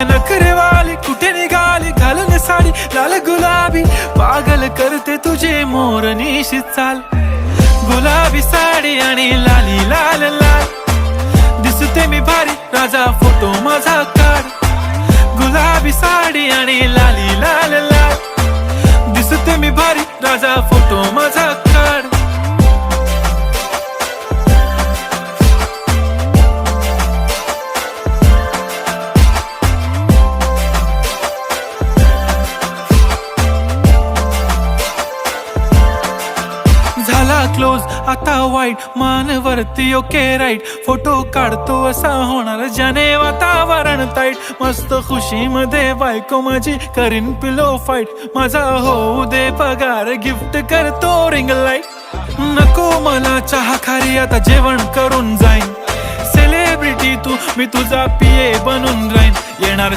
नखरेवाली कुठे निघाली घालून साडी लाल गुलाबी, पागल करते तुझे मोरनीशी चाल. गुलाबी साडी आणि लाली लाल लाल, दिसते मी भारी राजा फोटो माझा काढ. गुलाबी साडी आणि लाली लाल लाल, दिसते मी भारी राजा फोटो माझा काढ. झाला क्लोज आता वाईट, मानवरती ओके राईट. फोटो काढतो असा होणार ज्याने वातावरण ताईट. मस्त खुशी मध्ये बायको माझी करीन पिलो फाईट. माझा होऊ दे पगार गिफ्ट करतो रिंग लाईट. नको मला चहा खारी आता जेवण करून जाईन. सेलिब्रिटी तू मी तुझा पिये बनून राहीन. येणार